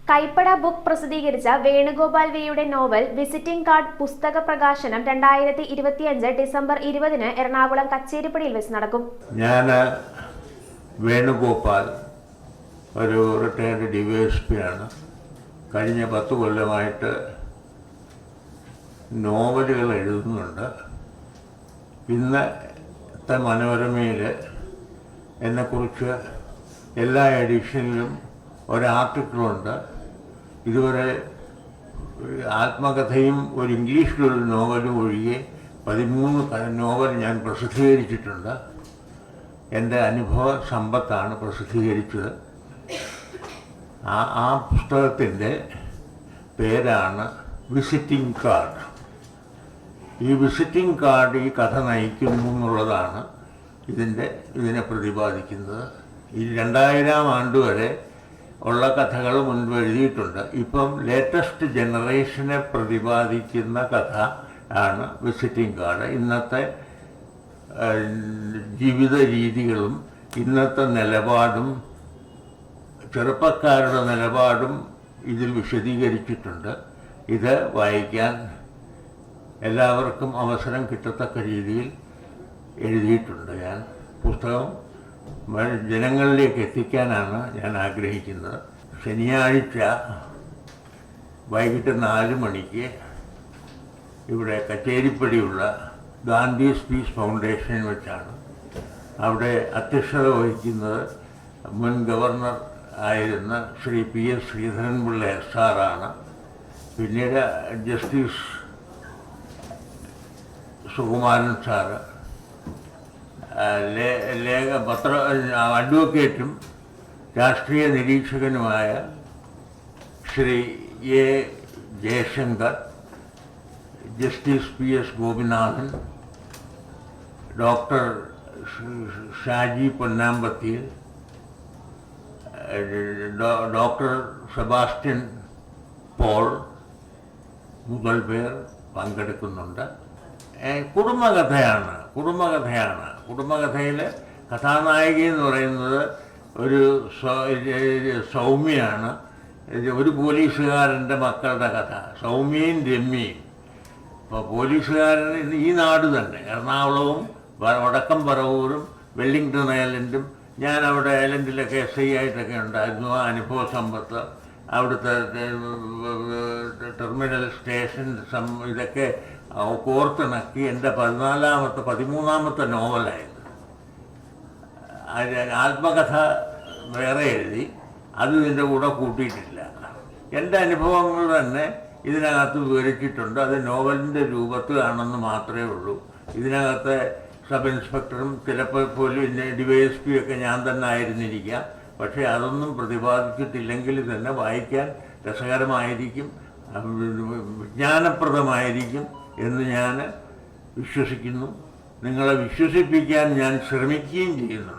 കൈപ്പട book പ്രസിദ്ധീകരിച്ച വേണുഗോപാൽ വിയുടെ novel visiting card പുസ്തക പ്രകാശനം 2025 ഡിസംബർ 20 എറണാകുളം കച്ചേരിപ്പടിയിൽ വെച്ച് നടക്കും. ഞാൻ വേണുഗോപാൽ, ഒരു റിട്ടയർഡ് DYSP ആണ്. കഴിഞ്ഞ 10 കൊല്ലമായിട്ട് നോവലുകൾ എഴുതുന്നുണ്ട്. ഇന്നത്തെ മനോരമയിൽ എന്നെക്കുറിച്ച് എല്ലാ എഡിഷനിലും ഒരാർട്ടിക്കിളുണ്ട്. ഇതുവരെ ആത്മകഥയും ഒരു ഇംഗ്ലീഷിലൊരു നോവലും ഒഴികെ 13 നോവൽ ഞാൻ പ്രസിദ്ധീകരിച്ചിട്ടുണ്ട്. എൻ്റെ അനുഭവ സമ്പത്താണ് പ്രസിദ്ധീകരിച്ചത്. ആ പുസ്തകത്തിൻ്റെ പേരാണ് വിസിറ്റിംഗ് കാർഡ്. ഈ വിസിറ്റിംഗ് കാർഡ് ഈ കഥ നയിക്കുന്നു എന്നുള്ളതാണ് ഇതിനെ പ്രതിപാദിക്കുന്നത്. ഈ 2000 ആണ്ട് വരെ ഉള്ള കഥകൾ മുൻപ് എഴുതിയിട്ടുണ്ട്. ഇപ്പം ലേറ്റസ്റ്റ് ജനറേഷനെ പ്രതിപാദിക്കുന്ന കഥ ആണ് വിസിറ്റിംഗ് കാർഡ്. ഇന്നത്തെ ജീവിത രീതികളും ഇന്നത്തെ നിലപാടും ചെറുപ്പക്കാരുടെ നിലപാടും ഇതിൽ വിശദീകരിച്ചിട്ടുണ്ട്. ഇത് വായിക്കാൻ എല്ലാവർക്കും അവസരം കിട്ടത്തക്ക രീതിയിൽ എഴുതിയിട്ടുണ്ട്. ഞാൻ പുസ്തകം ജനങ്ങളിലേക്ക് എത്തിക്കാനാണ് ഞാൻ ആഗ്രഹിക്കുന്നത്. ശനിയാഴ്ച വൈകിട്ട് 4 മണിക്ക് ഇവിടെ കച്ചേരിപ്പടിയുള്ള ഗാന്ധി പീസ് ഫൗണ്ടേഷൻ വെച്ചാണ്. അവിടെ അധ്യക്ഷത വഹിക്കുന്നത് മുൻ ഗവർണർ ആയിരുന്ന ശ്രീ PS ശ്രീധരൻപിള്ള സാറാണ്. പിന്നീട് ജസ്റ്റിസ് സുകുമാരൻ സാറ്, അഡ്വക്കേറ്റും രാഷ്ട്രീയ നിരീക്ഷകനുമായ Shri A Jayashankar, justice PS Gopinathan, doctor Shaji Ponnampathiyil, doctor Sebastian Paul മുതൽ പേർ പങ്കെടുക്കുന്നുണ്ട്. കുടുംബകഥയാണ്. കുടുംബകഥയിൽ കഥാനായിക എന്ന് പറയുന്നത് ഒരു സൗമ്യയാണ്. ഒരു പോലീസുകാരൻ്റെ മക്കളുടെ കഥ, സൗമ്യയും രമ്യയും. ഇപ്പോൾ പോലീസുകാരൻ ഈ നാട് തന്നെ, എറണാകുളവും വടക്കം പറവൂരും വെല്ലിംഗ്ടൺ ഐലൻഡും, ഞാൻ അവിടെ ഐലൻഡിലൊക്കെ SI ആയിട്ടൊക്കെ ഉണ്ടായിരുന്നു. ആ അനുഭവ സമ്പത്ത്, അവിടുത്തെ ടെർമിനൽ സ്റ്റേഷൻ ഇതൊക്കെ കോർത്തിണക്കി എൻ്റെ 13ാമത്തെ നോവലായത്. ആത്മകഥ വേറെ എഴുതി, അത് ഇതിൻ്റെ കൂടെ കൂട്ടിയിട്ടില്ല. എൻ്റെ അനുഭവങ്ങൾ തന്നെ ഇതിനകത്ത് വിവരിച്ചിട്ടുണ്ട്. അത് നോവലിൻ്റെ രൂപത്തിലാണെന്ന് മാത്രമേ ഉള്ളൂ. ഇതിനകത്തെ സബ് ഇൻസ്പെക്ടറും ചിലപ്പോൾ പോലും DYSP ഒക്കെ ഞാൻ തന്നെ ആയിരുന്നിരിക്കാം. പക്ഷേ അതൊന്നും പ്രതിപാദിച്ചിട്ടില്ലെങ്കിൽ തന്നെ വായിക്കാൻ രസകരമായിരിക്കും, വിജ്ഞാനപ്രദമായിരിക്കും എന്ന് ഞാൻ വിശ്വസിക്കുന്നു. നിങ്ങളെ വിശ്വസിപ്പിക്കാൻ ഞാൻ ശ്രമിക്കുകയും ചെയ്യുന്നുണ്ട്.